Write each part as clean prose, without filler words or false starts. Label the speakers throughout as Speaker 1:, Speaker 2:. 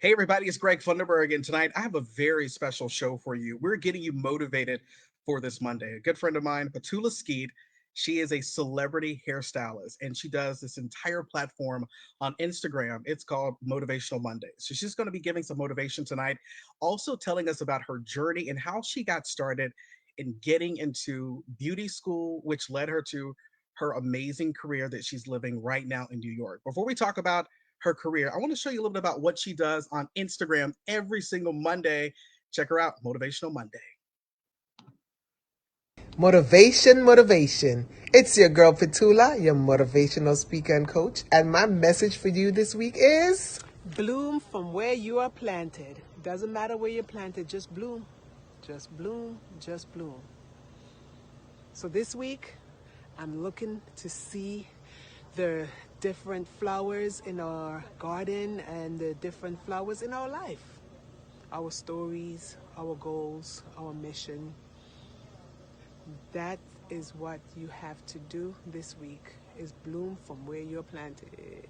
Speaker 1: Hey, everybody, it's Greg Funderburg, and tonight I have a very special show for you. We're getting you motivated for this Monday. A good friend of mine, Petula Skeet, she is a celebrity hairstylist, and she does this entire platform on Instagram. It's called Motivational Mondays. So she's going to be giving some motivation tonight, also telling us about her journey and how she got started in getting into beauty school, which led her to her amazing career that she's living right now in New York. Before we talk about her career, I want to show you a little bit about what she does on Instagram every single Monday. Check her out, Motivational Monday.
Speaker 2: Motivation, motivation. It's your girl Petula, your motivational speaker and coach. And my message for you this week is
Speaker 3: Bloom from where you are planted. Doesn't matter where you're planted, just bloom. Just bloom, just bloom. So this week, I'm looking to see the different flowers in our garden and the different flowers in our life. Our stories, our goals, our mission. That is what you have to do this week, is bloom from where you're planted.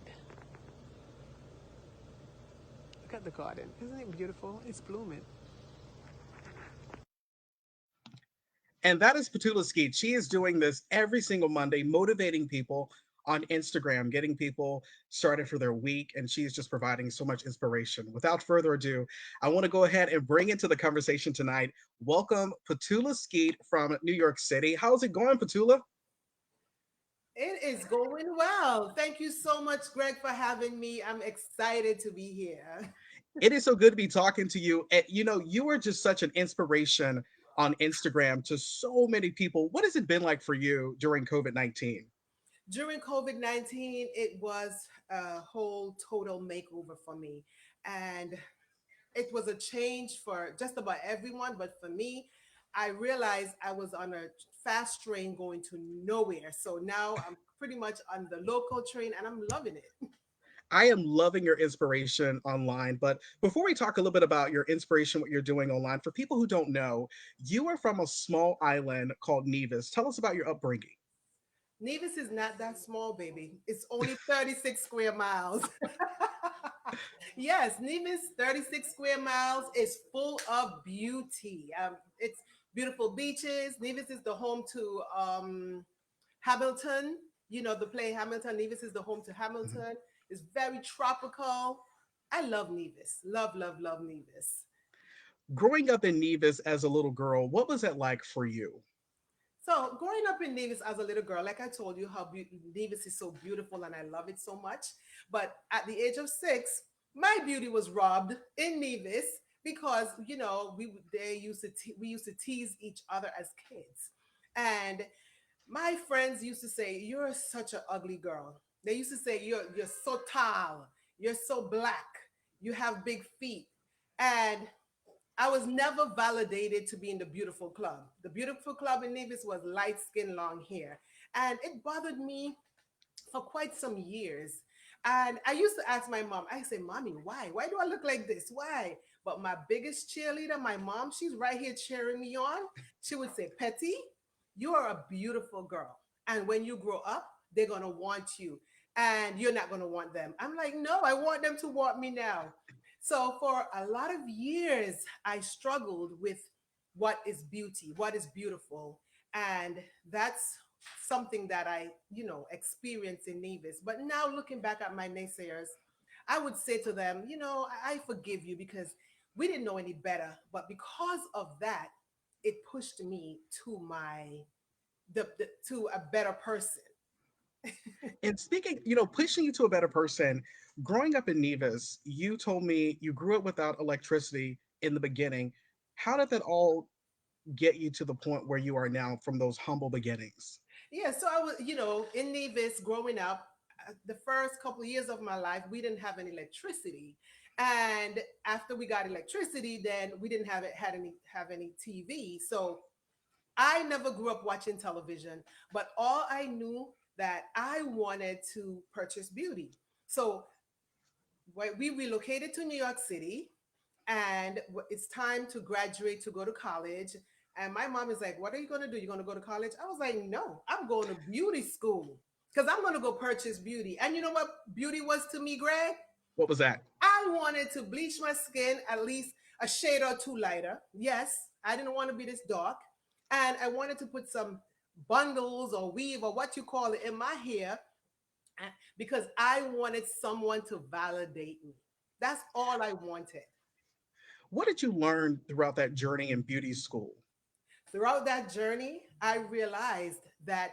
Speaker 3: Look at the garden. Isn't it beautiful? It's blooming.
Speaker 1: And that is Petula Skeet. She is doing this every single Monday, motivating people on Instagram, getting people started for their week. And she's just providing so much inspiration. Without further ado, I want to go ahead and bring into the conversation tonight. Welcome, Petula Skeet from New York City. How's it going, Petula?
Speaker 4: It is going well. Thank you so much, Greg, for having me. I'm excited to be here.
Speaker 1: It is so good to be talking to you. And you are just such an inspiration on Instagram to so many people. What has it been like for you during COVID-19?
Speaker 4: During COVID-19, it was a whole total makeover for me. And it was a change for just about everyone. But for me, I realized I was on a fast train going to nowhere. So now I'm pretty much on the local train and I'm loving it.
Speaker 1: I am loving your inspiration online. But before we talk a little bit about your inspiration, what you're doing online, for people who don't know, you are from a small island called Nevis. Tell us about your upbringing.
Speaker 4: Nevis is not that small, baby. It's only 36 square miles. Yes, Nevis, 36 square miles, is full of beauty. It's beautiful beaches. Nevis is the home to Hamilton. You know, the play Hamilton. Nevis is the home to
Speaker 1: Mhm.
Speaker 4: Hamilton. It's very tropical. I love Nevis. Love, love, love Nevis.
Speaker 1: Growing up in Nevis as a little girl, what was that like for you?
Speaker 4: So, growing up in Nevis as a little girl, like I told you, how Nevis is so beautiful and I love it so much. But at the age of 6, my beauty was robbed in Nevis because we used to tease each other as kids, and my friends used to say, "You're such an ugly girl." They used to say, "You're so tall, you're so black, you have big feet," and I was never validated to be in the beautiful club. The beautiful club in Nevis was light skin, long hair. And it bothered me for quite some years. And I used to ask my mom, I say, "Mommy, why? Why do I look like this? Why?" But my biggest cheerleader, my mom, she's right here cheering me on. She would say, "Petty, you are a beautiful girl. And when you grow up, they're going to want you. And you're not going to want them." I'm like, "No, I want them to want me now." So for a lot of years, I struggled with what is beauty, what is beautiful. And that's something that I, experienced in Nevis. But now looking back at my naysayers, I would say to them, I forgive you because we didn't know any better. But because of that, it pushed me to to a better person.
Speaker 1: And speaking, pushing you to a better person, growing up in Nevis, you told me you grew up without electricity in the beginning. How did that all get you to the point where you are now from those humble beginnings?
Speaker 4: Yeah, so I was, in Nevis growing up, the first couple of years of my life, we didn't have any electricity. And after we got electricity, then we didn't have any TV. So I never grew up watching television, but all I knew that I wanted to purchase beauty. So we relocated to New York City, and it's time to graduate to go to college. And my mom is like, "What are you going to do? You're going to go to college?" I was like, "No, I'm going to beauty school because I'm going to go purchase beauty." And you know what beauty was to me, Greg?
Speaker 1: What was that?
Speaker 4: I wanted to bleach my skin at least a shade or two lighter. Yes, I didn't want to be this dark. And I wanted to put some bundles or weave or what you call it in my hair because I wanted someone to validate me. That's all I wanted.
Speaker 1: What did you learn throughout that journey in beauty school?
Speaker 4: Throughout that journey, I realized that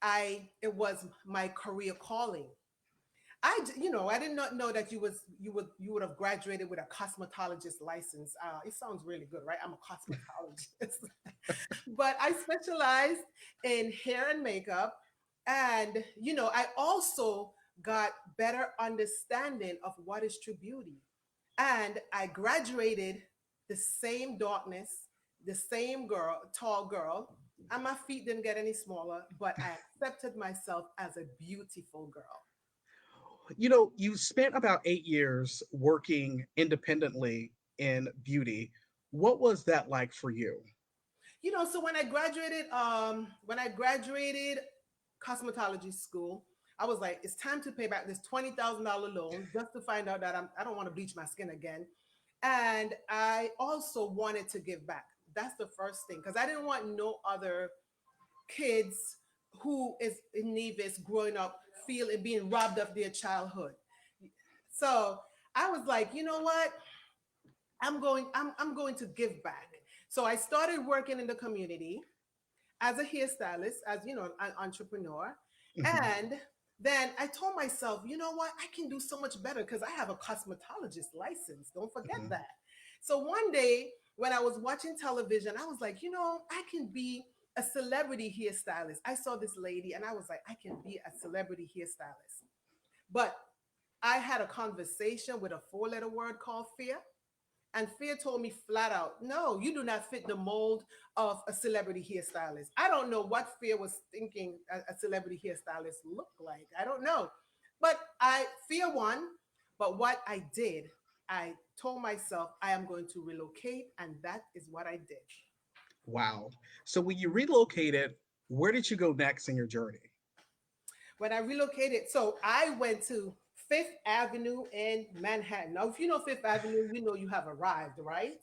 Speaker 4: I it was my career calling. I did not know that you would have graduated with a cosmetologist license. It sounds really good, right? I'm a cosmetologist, but I specialized in hair and makeup, and I also got better understanding of what is true beauty, and I graduated the same darkness, the same girl, tall girl, and my feet didn't get any smaller, but I accepted myself as a beautiful girl.
Speaker 1: You spent about 8 years working independently in beauty. What was that like for you?
Speaker 4: So when I graduated cosmetology school, I was like, it's time to pay back this $20,000 loan just to find out that I don't want to bleach my skin again. And I also wanted to give back. That's the first thing because I didn't want no other kids who is in Nevis growing up feeling being robbed of their childhood. So I was like, you know what? I'm going to give back. So I started working in the community as a hairstylist, as an entrepreneur.
Speaker 1: Mhm.
Speaker 4: And then I told myself, you know what? I can do so much better because I have a cosmetologist license. Don't forget
Speaker 1: Mhm.
Speaker 4: that. So one day when I was watching television, I was like, I can be a celebrity hairstylist. I saw this lady and I was like, I can be a celebrity hairstylist. But I had a conversation with a four-letter word called fear. And Fear told me flat out, no, you do not fit the mold of a celebrity hairstylist. I don't know what Fear was thinking a celebrity hairstylist looked like. I don't know. But Fear won. But what I did, I told myself I am going to relocate, and that is what I did.
Speaker 1: Wow. So when you relocated, where did you go next in your journey?
Speaker 4: When I relocated, so I went to Fifth Avenue in Manhattan. Now, if you know Fifth Avenue, you know you have arrived, right?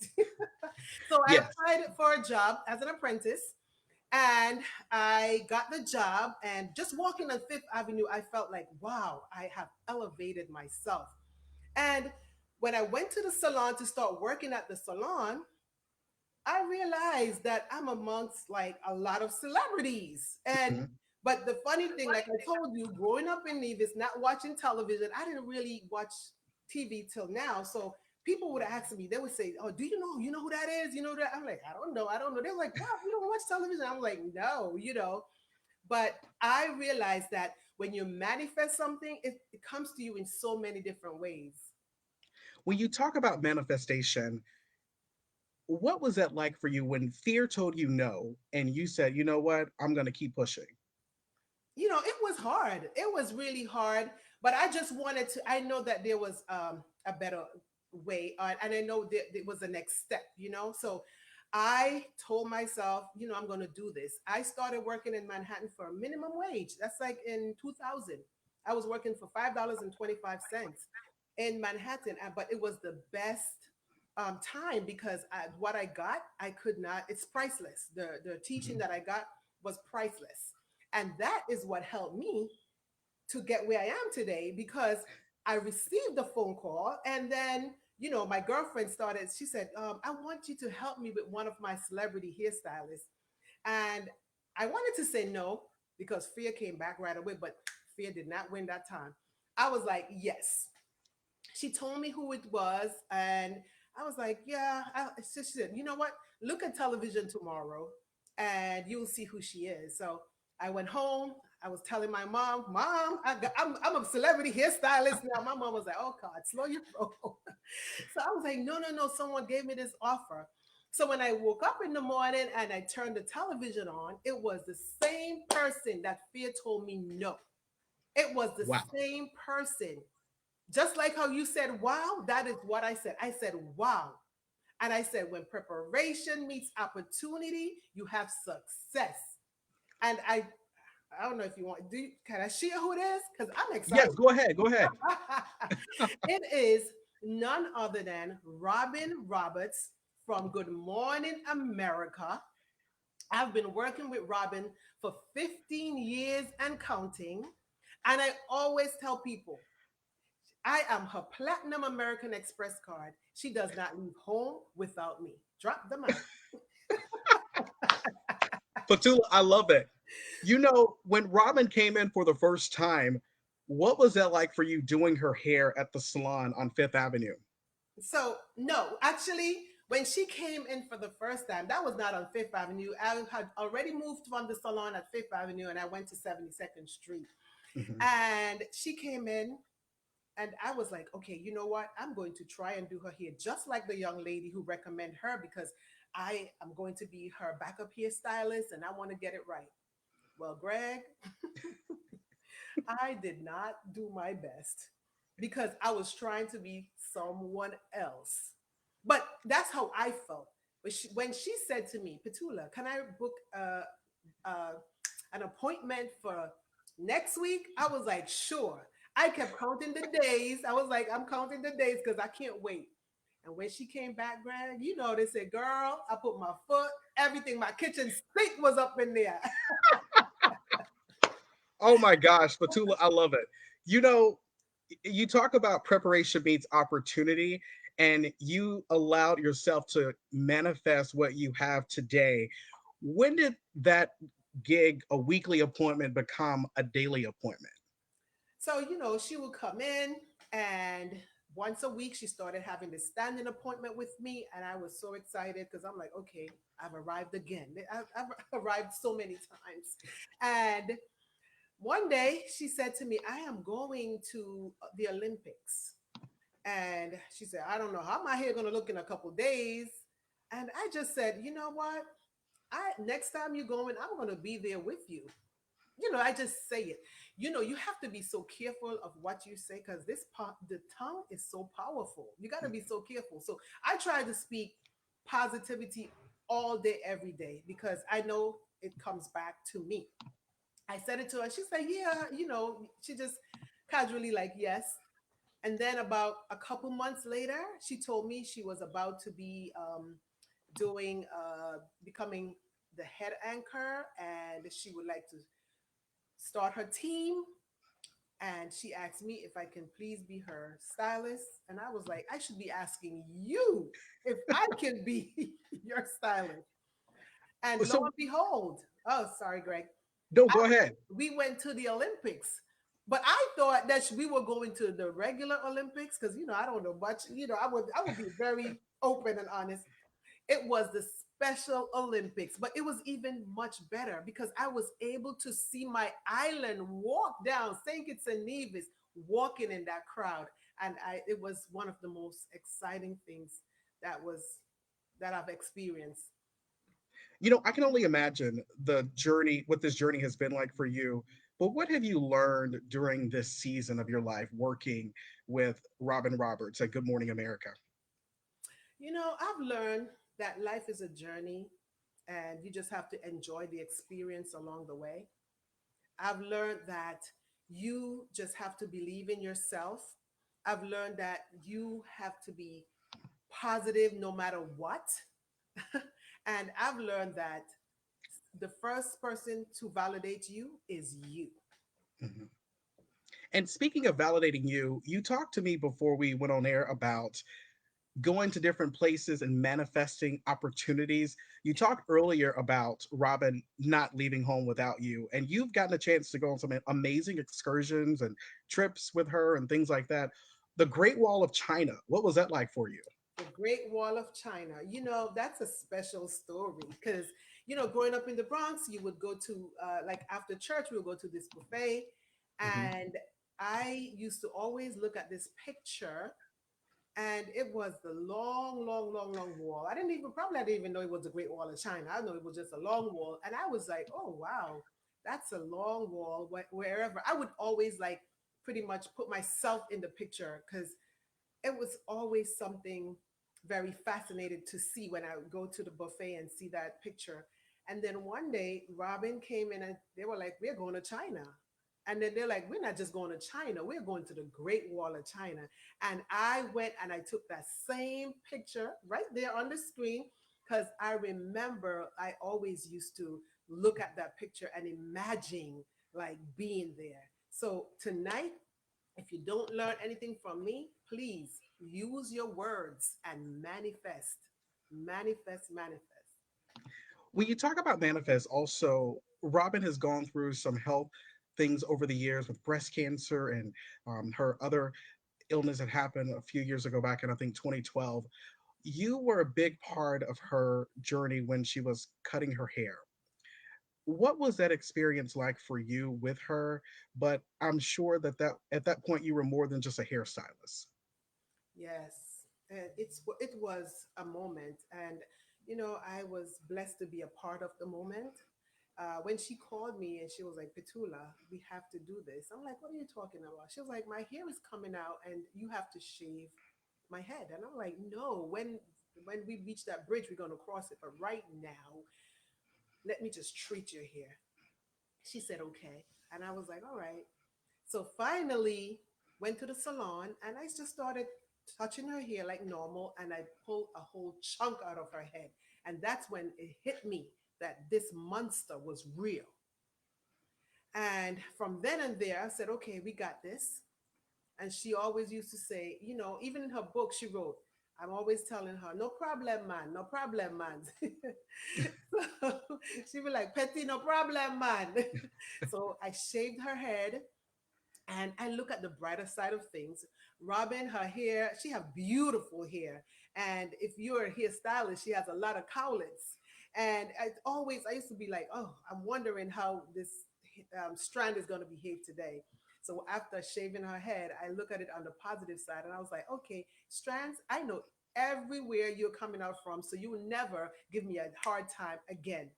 Speaker 4: So I
Speaker 1: Yes.
Speaker 4: applied for a job as an apprentice and I got the job. And just walking on Fifth Avenue, I felt like, wow, I have elevated myself. And when I went to the salon to start working at the salon, I realized that I'm amongst like a lot of celebrities. And
Speaker 1: Mhm.
Speaker 4: but the funny thing, like I told you, growing up in Nevis, not watching television, I didn't really watch TV till now. So people would ask me, they would say, "Oh, do you know? You know who that is? You know that?" I'm like, "I don't know. I don't know." They're like, "Wow, you don't watch television?" I'm like, "No." But I realized that when you manifest something, it comes to you in so many different ways.
Speaker 1: When you talk about manifestation, what was that like for you when fear told you no and you said, you know what, I'm going to keep pushing?
Speaker 4: It was hard. It was really hard, but I just wanted to. I know that there was a better way, and I know that there was a next step. So I told myself, I'm going to do this. I started working in Manhattan for a minimum wage. That's like in 2000. I was working for $5.25 in Manhattan, but it was the best time because what I got, I could not. It's priceless. The teaching
Speaker 1: Mhm.
Speaker 4: that I got was priceless. And that is what helped me to get where I am today because I received a phone call and then, my girlfriend started, she said, I want you to help me with one of my celebrity hairstylists. And I wanted to say no because fear came back right away, but fear did not win that time. I was like, yes. She told me who it was and I was like, yeah. She said, you know what, look at television tomorrow and you'll see who she is. So I went home. I was telling my mom, I'm a celebrity hairstylist now. My mom was like, oh God, slow your roll. So I was like, no, no, no, someone gave me this offer. So when I woke up in the morning and I turned the television on, it was the same person that fear told me no. It was the
Speaker 1: Wow.
Speaker 4: same person. Just like how you said, wow, that is what I said. I said, wow. And I said, when preparation meets opportunity, you have success. And I don't know if you want. Can I share who it is? Because I'm excited.
Speaker 1: Yes, go ahead. Go ahead.
Speaker 4: It is none other than Robin Roberts from Good Morning America. I've been working with Robin for 15 years and counting. And I always tell people, I am her Platinum American Express card. She does not leave home without me. Drop the mic.
Speaker 1: Petula, I love it. You know, when Robin came in for the first time, what was that like for you doing her hair at the salon on Fifth Avenue?
Speaker 4: So, no, actually, when she came in for the first time, that was not on Fifth Avenue. I had already moved from the salon at Fifth Avenue and I went to 72nd Street.
Speaker 1: Mhm.
Speaker 4: And she came in and I was like, okay, you know what? I'm going to try and do her hair just like the young lady who recommended her because I am going to be her backup hairstylist and I want to get it right. Well, Greg, I did not do my best because I was trying to be someone else. But that's how I felt. When she said to me, Petula, can I book uh, an appointment for next week? I was like, sure. I kept counting the days. I was like, I'm counting the days because I can't wait. And when she came back, Greg, you know, they said, girl, I put my foot, everything, my kitchen sink was up in there.
Speaker 1: Oh my gosh, Petula, I love it. You know, you talk about preparation meets opportunity, and you allowed yourself to manifest what you have today. When did that gig, a weekly appointment, become a daily appointment?
Speaker 4: So, she would come in and once a week she started having this standing appointment with me. And I was so excited because I'm like, okay, I've arrived again. I've arrived so many times. And one day she said to me, I am going to the Olympics. And she said, I don't know how my hair gonna look in a couple days. And I just said, you know what? I next time you're going, I'm gonna be there with you. I just say it. You have to be so careful of what you say because the tongue is so powerful. You got to be so careful. So I try to speak positivity all day, every day, because I know it comes back to me. I said it to her. She said, yeah, she just casually like, yes. And then about a couple months later, she told me she was about to be doing, becoming the head anchor, and she would like to start her team. And she asked me if I can please be her stylist. And I was like, I should be asking you if I can be your stylist. And lo
Speaker 1: So,
Speaker 4: and behold, oh, sorry, Greg,
Speaker 1: no, go ahead.
Speaker 4: we went to the Olympics. But I thought that we were going to the regular Olympics because I don't know much. I would be very open and honest. It was the Special Olympics, but it was even much better because I was able to see my island walk down St. Kitts and Nevis, walking in that crowd, and it was one of the most exciting things that was that I've experienced.
Speaker 1: You know, I can only imagine the journey, what this journey has been like for you. But what have you learned during this season of your life working with Robin Roberts at Good Morning America?
Speaker 4: I've learned that life is a journey, and you just have to enjoy the experience along the way. I've learned that you just have to believe in yourself. I've learned that you have to be positive no matter what. And I've learned that the first person to validate you is you.
Speaker 1: Mhm. And speaking of validating you, you talked to me before we went on air about going to different places and manifesting opportunities. You talked earlier about Robin not leaving home without you, and you've gotten a chance to go on some amazing excursions and trips with her and things like that. The Great Wall of China, what was that like for you?
Speaker 4: The Great Wall of China. That's a special story because, growing up in the Bronx, you would go to, like after church, we would go to this buffet.
Speaker 1: Mhm.
Speaker 4: And I used to always look at this picture, and it was the long, long, long, long wall. I didn't even know it was the Great Wall of China. I know it was just a long wall. And I was like, oh, wow, that's a long wall. Wherever I would always like pretty much put myself in the picture because it was always something very fascinated to see when I would go to the buffet and see that picture. And then one day, Robin came in and they were like, "We're going to China." And then they're like, "We're not just going to China, we're going to the Great Wall of China." And I went and I took that same picture right there on the screen because I remember I always used to look at that picture and imagine like being there. So tonight, if you don't learn anything from me, please use your words and manifest. Manifest, manifest.
Speaker 1: When you talk about manifest, also, Robin has gone through some health things over the years with breast cancer and her other illness that happened a few years ago back in, I think, 2012. You were a big part of her journey when she was cutting her hair. What was that experience like for you with her? But I'm sure that at that point you were more than just a hairstylist.
Speaker 4: Yes, and it was a moment, and I was blessed to be a part of the moment. When she called me and she was like, "Petula, we have to do this." I'm like, "What are you talking about?" She was like, "My hair is coming out, and you have to shave my head." And I'm like, "No, when we reach that bridge, we're gonna cross it, but right now, let me just treat your hair." She said, "Okay," and I was like, "All right." So finally went to the salon and I just started touching her hair like normal and I pulled a whole chunk out of her head. And that's when it hit me that this monster was real. And from then and there, I said, "Okay, we got this." And she always used to say, even in her book, she wrote, I'm always telling her, "No problem, man, no problem, man." So she'd be like, "Petty, no problem, man." So I shaved her head and I look at the brighter side of things. Robin, her hair, she have beautiful hair. And if you're a hairstylist, she has a lot of cowlets. And I used to be like, "Oh, I'm wondering how this strand is going to behave today." So after shaving her head, I look at it on the positive side and I was like, "Okay, strands, I know everywhere you're coming out from. So you will never give me a hard time again."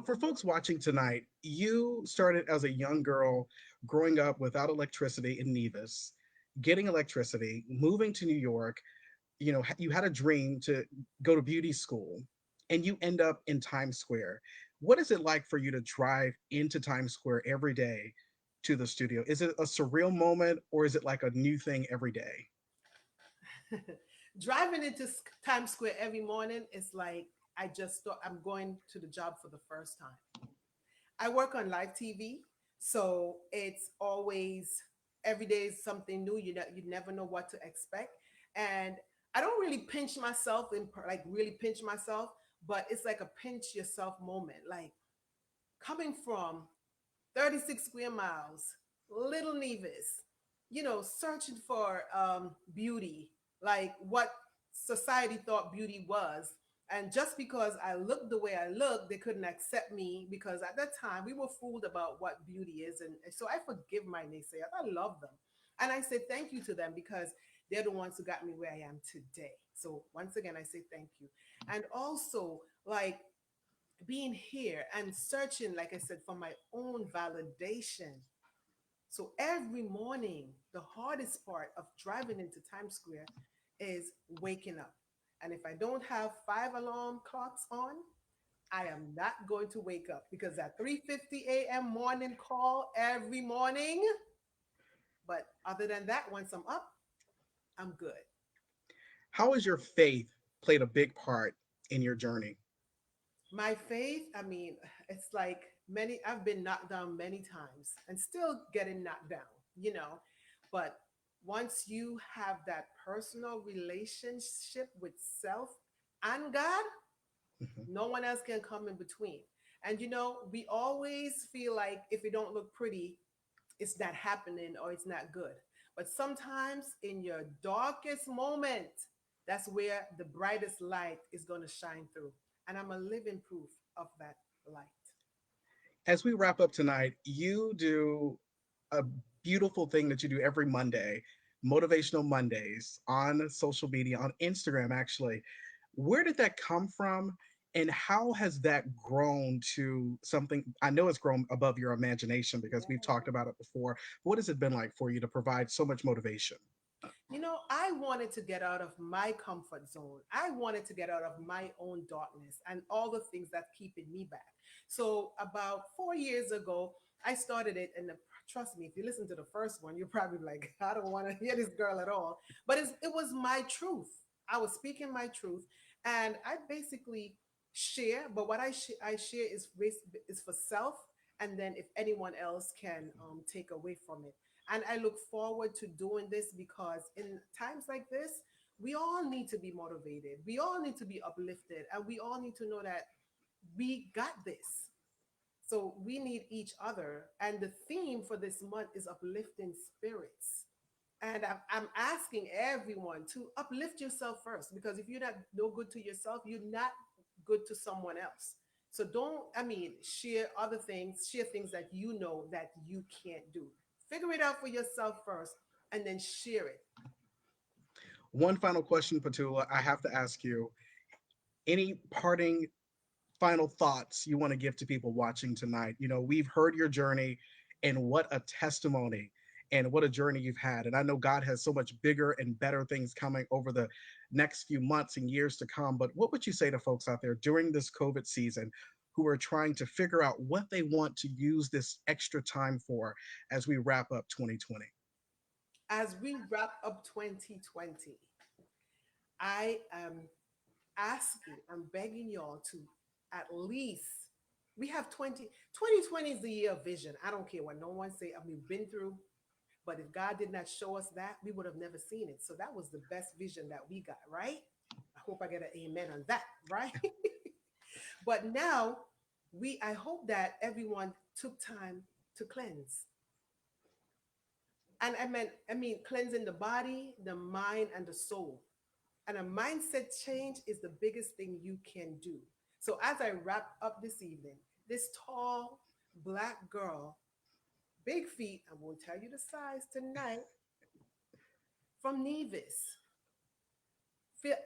Speaker 1: For folks watching tonight, you started as a young girl growing up without electricity in Nevis, getting electricity, moving to New York. You had a dream to go to beauty school, and you end up in Times Square. What is it like for you to drive into Times Square every day to the studio? Is it a surreal moment, or is it like a new thing every day?
Speaker 4: Driving into Times Square every morning is like I just thought I'm going to the job for the first time. I work on live TV, so it's always every day is something new. You never know what to expect, and I don't really pinch myself and like really pinch myself, but it's like a pinch yourself moment. Like coming from 36 square miles, Little Nevis, searching for beauty, like what society thought beauty was. And just because I looked the way I looked, they couldn't accept me because at that time we were fooled about what beauty is. And so I forgive my naysayers. I love them. And I say thank you to them because they're the ones who got me where I am today. So once again, I say thank you. And also, like, being here and searching, like I said, for my own validation. So every morning, the hardest part of driving into Times Square is waking up. And if I don't have 5 alarm clocks on, I am not going to wake up because at 3:50 a.m. morning call every morning. But other than that, once I'm up, I'm good.
Speaker 1: How has your faith played a big part in your journey?
Speaker 4: My faith, I mean, it's like I've been knocked down many times and still getting knocked down, you know. But once you have that personal relationship with self and God,
Speaker 1: Mhm.
Speaker 4: no one else can come in between. And we always feel like if it don't look pretty, it's not happening or it's not good. But sometimes in your darkest moment, that's where the brightest light is going to shine through. And I'm a living proof of that light.
Speaker 1: As we wrap up tonight, you do a beautiful thing that you do every Monday, Motivational Mondays on social media, on Instagram, actually. Where did that come from? And how has that grown to something? I know it's grown above your imagination because we've talked
Speaker 4: Yeah.
Speaker 1: about it before. What has it been like for you to provide so much motivation?
Speaker 4: I wanted to get out of my comfort zone. I wanted to get out of my own darkness and all the things that keeping me back. So about 4 years ago, I started it, and trust me, if you listen to the first one, you're probably like, I don't want to hear this girl at all. But it was my truth. I was speaking my truth, and I basically share. But what I share is for self, and then if anyone else can take away from it. And I look forward to doing this because in times like this, we all need to be motivated. We all need to be uplifted. And we all need to know that we got this. So we need each other. And the theme for this month is uplifting spirits. And I'm asking everyone to uplift yourself first, because if you're not no good to yourself, you're not good to someone else. So don't, share other things, share things that you know that you can't do. Figure it out for yourself first and then share it.
Speaker 1: One final question, Petula, I have to ask you, any parting final thoughts you want to give to people watching tonight? We've heard your journey, and what a testimony and what a journey you've had. And I know God has so much bigger and better things coming over the next few months and years to come. But what would you say to folks out there during this COVID season who are trying to figure out what they want to use this extra time for as we wrap up 2020?
Speaker 4: As we wrap up 2020, I am asking, I'm begging y'all to at least, we have 2020 is the year of vision. I don't care what no one say. We've been through, but if God did not show us that, we would have never seen it. So that was the best vision that we got, right? I hope I get an amen on that, right? But now I hope that everyone took time to cleanse. And I mean cleansing the body, the mind, and the soul. And a mindset change is the biggest thing you can do. So as I wrap up this evening, this tall black girl, big feet, I won't tell you the size tonight, from Nevis. Fear,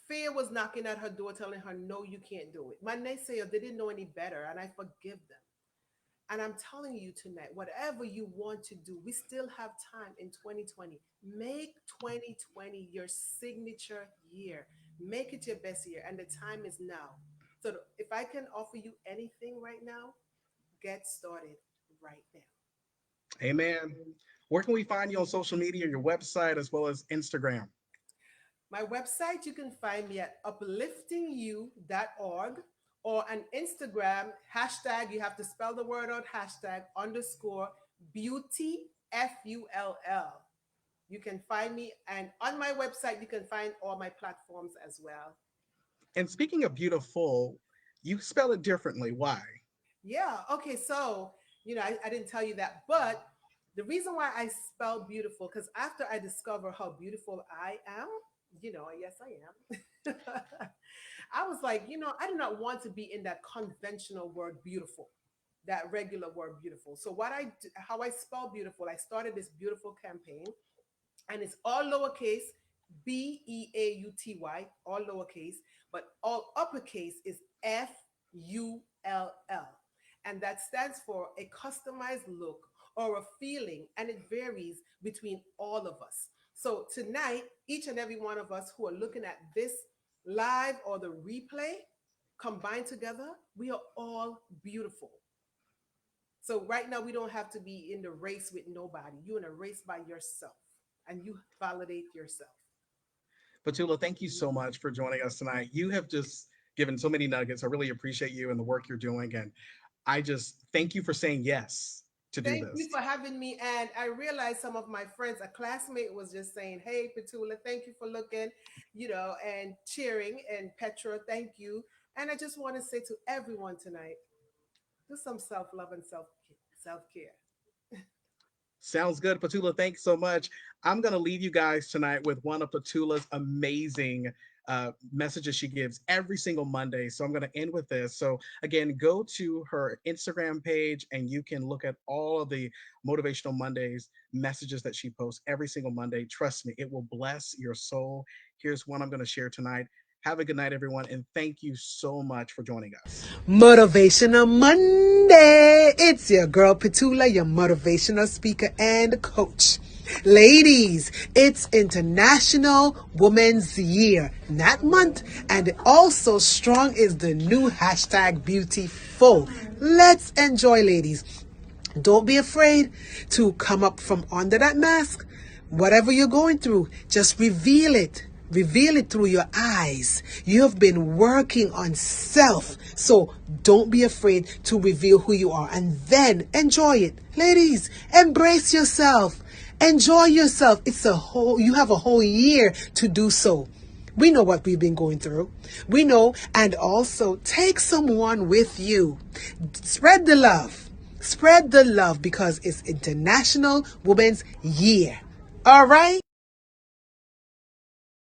Speaker 4: fear was knocking at her door telling her, no, you can't do it. My naysayers, they didn't know any better, and I forgive them. And I'm telling you tonight, whatever you want to do, we still have time in 2020. Make 2020 your signature year. Make it your best year. And the time is now. So if I can offer you anything right now, get started right now.
Speaker 1: Amen. Where can we find you on social media, your website, as well as Instagram?
Speaker 4: My website, you can find me at upliftingyou.org, or on Instagram, hashtag, you have to spell the word out, hashtag underscore beauty, FULL. You can find me, and on my website, you can find all my platforms as well.
Speaker 1: And speaking of beautiful, you spell it differently. Why?
Speaker 4: Yeah, okay, so, I didn't tell you that, but the reason why I spell beautiful, because after I discover how beautiful I am, yes, I am. I was like, I do not want to be in that conventional word beautiful, that regular word beautiful. So how I spell beautiful, I started this beautiful campaign, and it's all lowercase, BEAUTY, all lowercase, but all uppercase is FULL. And that stands for a customized look or a feeling, and it varies between all of us. So tonight, each and every one of us who are looking at this live or the replay combined together, we are all beautiful. So right now, we don't have to be in the race with nobody. You're in a race by yourself, and you validate yourself.
Speaker 1: Petula, thank you so much for joining us tonight. You have just given so many nuggets. I really appreciate you and the work you're doing. And I just thank you for saying yes to do
Speaker 4: Thank you
Speaker 1: this.
Speaker 4: for having me. And I realized some of my friends, a classmate was just saying, hey, Petula, thank you for looking, and cheering. And Petra, thank you. And I just want to say to everyone tonight, do some self love and self care.
Speaker 1: Sounds good, Petula. Thanks so much. I'm going to leave you guys tonight with one of Petula's amazing messages she gives every single Monday. So I'm going to end with this. So, again, go to her Instagram page and you can look at all of the Motivational Mondays messages that she posts every single Monday. Trust me, it will bless your soul. Here's one I'm going to share tonight. Have a good night, everyone, and thank you so much for joining us.
Speaker 2: Motivational Monday. It's your girl Petula, your motivational speaker and coach. Ladies, it's International Women's Year, not month, and also strong is the new hashtag beautiful. Let's enjoy, ladies. Don't be afraid to come up from under that mask. Whatever you're going through, just reveal it. Reveal it through your eyes. You have been working on self. So don't be afraid to reveal who you are and then enjoy it. Ladies, embrace yourself. Enjoy yourself. You have a whole year to do so. We know what we've been going through. We know, and also take someone with you. Spread the love. Spread the love because it's International Women's Year. All right?